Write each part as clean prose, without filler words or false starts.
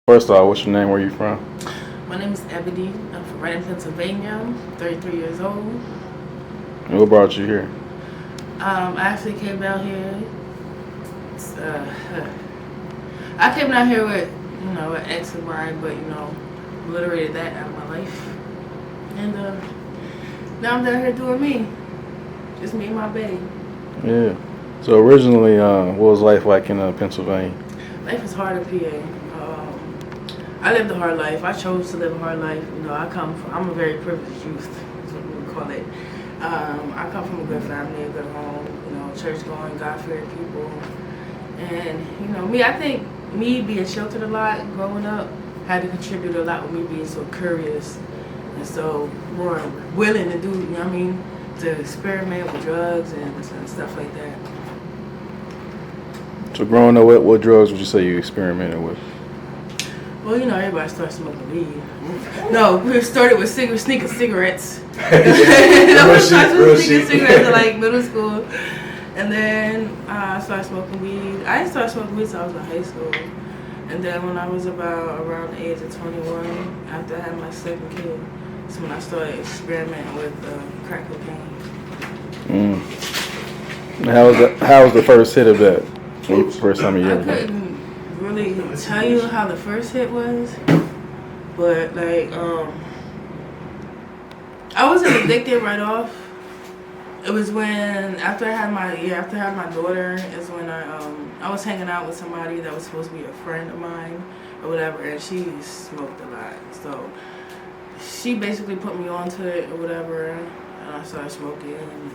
First of all, what's your name? Where you from? My name is Ebony. I'm from Reading, Pennsylvania. I'm 33 years old. And what brought you here? I actually came down here. I came down here with, an ex of mine, but, obliterated that out of my life. And now I'm down here doing me. Just me and my baby. Yeah. So originally, what was life like in Pennsylvania? Life is hard in PA. I lived a hard life. I chose to live a hard life. I'm a very privileged youth, is what we would call it. I come from a good family, a good home, church going, God fearing people. And, I think me being sheltered a lot growing up had to contribute a lot with me being so curious and so more willing to do, to experiment with drugs and stuff like that. So growing up, what drugs would you say you experimented with? Well, everybody starts smoking weed. No, we started with sneaking cigarettes. Real Sneaking shit. cigarettes in like middle school. And then I started smoking weed. I didn't start smoking weed until I was in high school. And then when I was about around the age of 21, after I had my second kid, that's when I started experimenting with crack cocaine. How was the first hit of that? First time you I ever did? couldn't really tell you how the first hit was, but I wasn't addicted right off. It was when after I had my daughter is when I was hanging out with somebody that was supposed to be a friend of mine or whatever, and she smoked a lot, so she basically put me onto it or whatever, and I started smoking.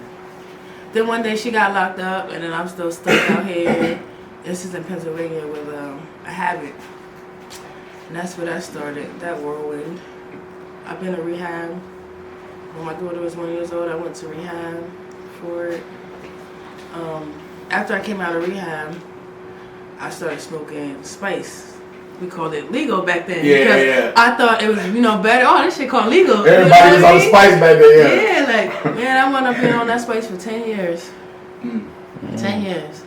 Then one day she got locked up, and then I'm still stuck out here. This is in Pennsylvania with a habit. And that's where that started, that whirlwind. I've been to rehab. When my daughter was 1 year old, I went to rehab for it. After I came out of rehab, I started smoking spice. We called it legal back then. Yeah. I thought it was, better. Oh, this shit called legal. Everybody was on the spice back then, Yeah, I wound up being on that spice for 10 years. 10 years.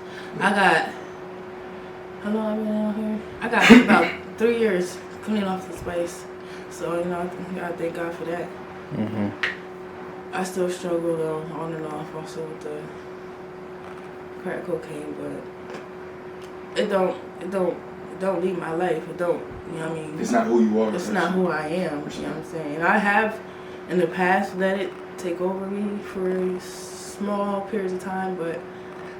How long have I been out here? I got about 3 years clean off the spice. So, I thank God for that. Mm-hmm. I still struggle though, on and off also with the crack cocaine, but it don't lead my life. It don't, It's not who you are. It's not who I am, you know what I'm saying? I have in the past let it take over me for small periods of time, but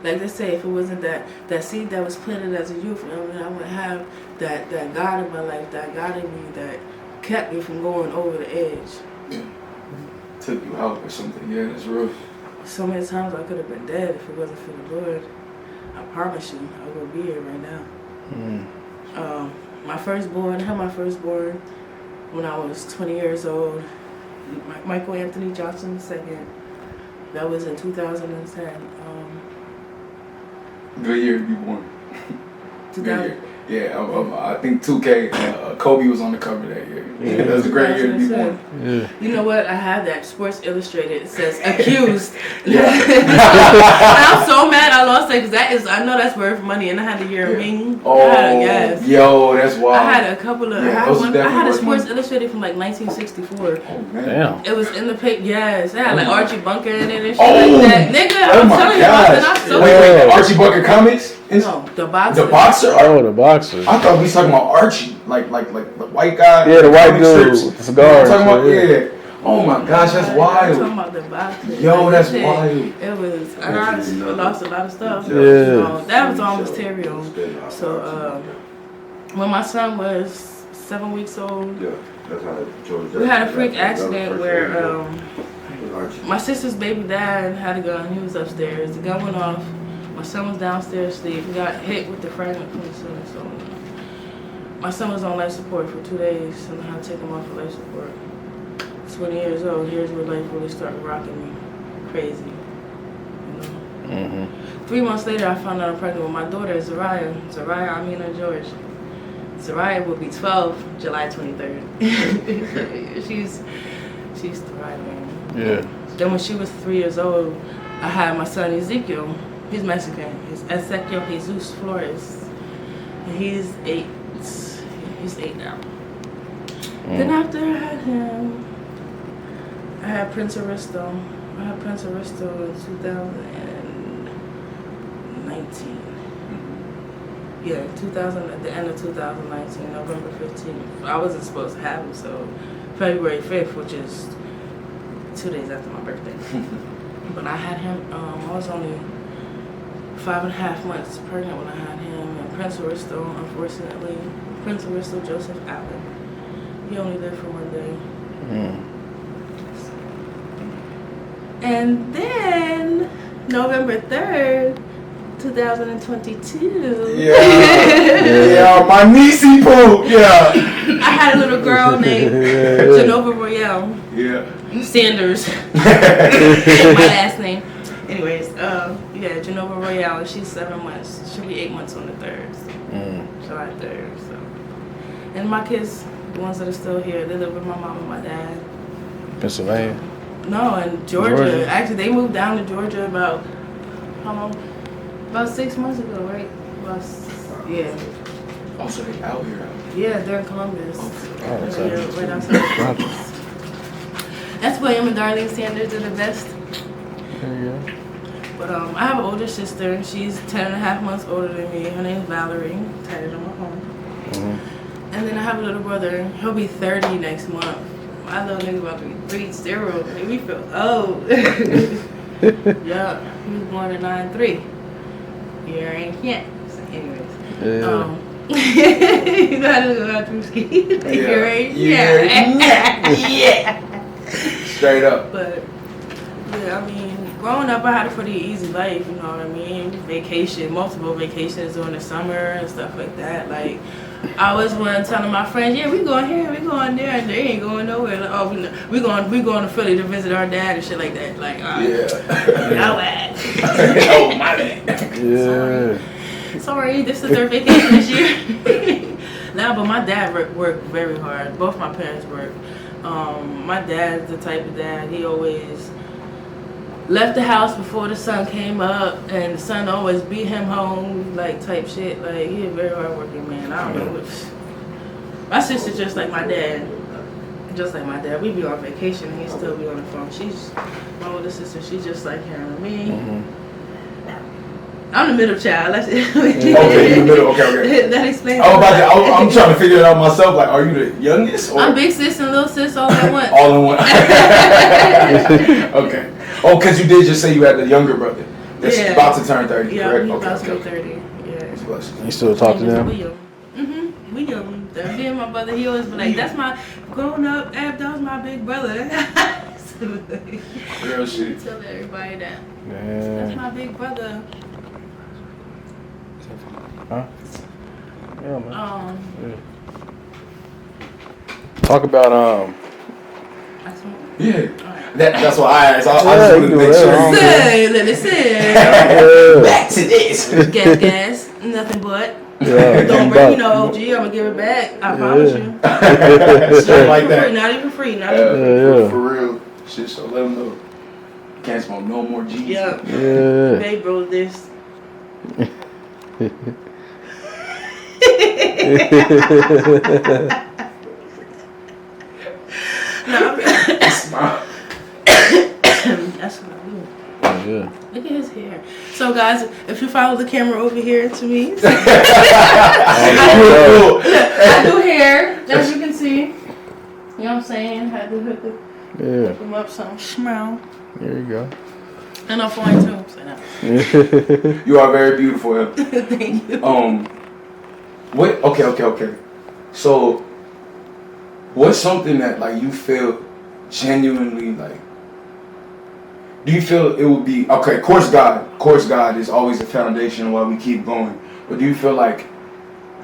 like they say, if it wasn't that seed that was planted as a youth, I wouldn't have that God in my life, that God in me that kept me from going over the edge. Yeah. Took you out or something. Yeah, that's real. So many times I could have been dead if it wasn't for the Lord. I promise you, I would be here right now. I had my firstborn when I was 20 years old. Michael Anthony Johnson II. That was in 2010. Good year to be born. 2000. Yeah, I think 2K, Kobe was on the cover that year. Yeah. That was a great year to be born. Yeah. You know what? I have that. Sports Illustrated. It says accused. Yeah. I'm so mad I lost it because I know that's worth money, and I had the year of Ming. Oh, yes. Yo, that's wild. I had a couple of. Yeah, I had a Sports money. Illustrated from like 1964. Oh man. Damn. It was in the paper. Yes, it had like Archie Bunker in it and shit Oh. like that. Nigga, Oh I'm my telling gosh. you, I so Wait, Archie Bunker comics? No, the boxer. The boxer? Oh, the boxer. I thought we was talking about Archie, like the white guy. Yeah, the white comic dude strips. with the cigar. I'm talking about, Yeah. yeah. Oh my gosh, that's I'm wild. talking about the boxer. Yo, that's It wild. It was, and I lost a lot of stuff. Yeah. That was all material. So when my son was 7 weeks old, we had a freak accident where my sister's baby dad had a gun. He was upstairs. The gun went off. My son was downstairs asleep. He got hit with the fragment from the ceiling. So my son was on life support for 2 days, and I had to take him off of life support. 20 years old. Here's where life really started rocking me crazy. 3 months later, I found out I'm pregnant with my daughter, Zariah Amina George. Zariah will be 12 July 23rd. she's thriving. Yeah. Then when she was 3 years old, I had my son Ezekiel. He's Mexican. He's Ezequiel Jesus Flores. And he's 8. He's 8 now. Then after I had him, I had Prince Aristo. I had Prince Aristo in 2019. Yeah, at the end of 2019, November 15th. I wasn't supposed to have him, so February 5th, which is 2 days after my birthday. But I had him, I was only 5.5 months pregnant when I had him. And Prince Aristo, unfortunately, Prince Aristo Joseph Allen. He only lived for 1 day. And then, November 3rd, 2022. Yeah, my niecey poo. Yeah. I had a little girl named Genova Royale. Yeah. Sanders. My last name. Anyways, yeah, Genova Royale. She's 7 months. She'll be 8 months on the 3rd. July 3rd. So, and my kids, the ones that are still here, they live with my mom and my dad. Pennsylvania? No, in Georgia. Actually, they moved down to Georgia about how long? About 6 months ago, right? Yeah. Oh, so they out here. Yeah, they're in Columbus. Okay. Right outside. That's William and Darlene Sanders are the best. There you go. But I have an older sister. She's 10.5 months older than me. Her name's Valerie. Tatted on my home. And then I have a little brother. He'll be 30 next month. My little nigga about to be 3 steroids. Make me feel old. Yeah, he was born in 9/3. You ain't yet. So anyways. You know how to go out through ski. Yeah. Straight up. But yeah, I mean, growing up, I had a pretty easy life. You know what I mean? Vacation, multiple vacations during the summer and stuff like that. Like, I was one telling my friends, yeah, we going here, we going there, and they ain't going nowhere. Like, oh, we going to Philly to visit our dad and shit like that. Like, Yeah. no way. Oh, my bad. Yeah. Sorry, this is the 3rd vacation this year. Nah, but my dad worked very hard. Both my parents worked. My dad's the type of dad, he always left the house before the sun came up, and the sun always beat him home, like, type shit. Like, he a very hard-working man. I don't know what. My sister's just like my dad. Just like my dad. We be on vacation, and he still be on the phone. She's my older sister. She's just like him. Me. I'm the middle child. That's it. Okay, you the middle. Okay. That explains. I'm trying to figure it out myself. Like, are you the youngest? Or? I'm big sis and little sis all at once. All in one. Okay. Oh, because you did just say you had the younger brother that's about to turn 30. Yeah, correct? he's about to be 30. Yeah. You still talk to them? William. That being my brother, he always be like, that's my, growing up, that was my big brother. Real shit. Tell everybody that. Man. That's my big brother. Huh? Yeah, man. Yeah. Talk about Yeah. Right. That's what I asked. I just wanted to make sure. Let me say. Back to this. Gas. Nothing but. Yeah, Don't bring me no OG. I'm gonna give it back. I promise you. Shit like that. Not even free. For real. Shit, so let them know. Can't smoke no more G's. Yeah. Hey, bro, this. That's what I do. Yeah. Look at his hair. So, guys, if you follow the camera over here to me, I do hair, as you can see. You know what I'm saying? I do hook them up some smell. There you go. And I'm fine too. So no. You are very beautiful. Thank you. What? Okay. So, what's something that like you feel genuinely like? Do you feel it would be okay? Of course, God is always the foundation of why we keep going. But do you feel like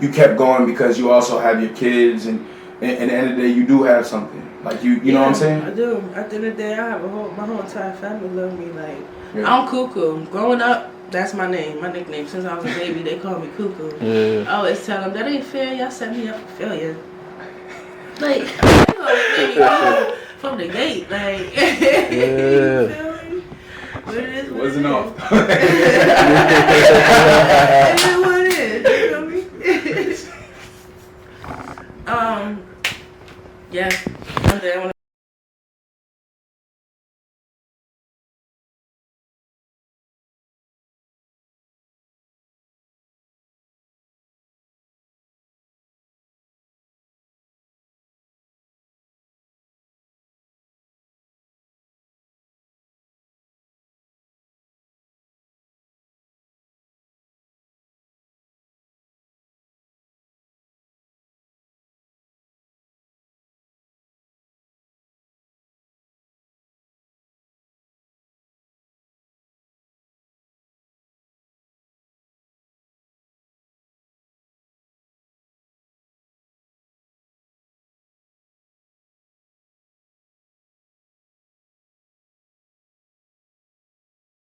you kept going because you also have your kids, and at the end of the day, you do have something like you know what I'm saying? I do. At the end of the day, I have my whole entire family love me. Like I'm Cuckoo. Growing up, that's my name, my nickname. Since I was a baby, they call me Cuckoo. I always tell them that ain't fair. Y'all set me up for failure. Like from the gate, like. But it is what Wasn't off. It is what it is. You feel me? Yeah. One day I want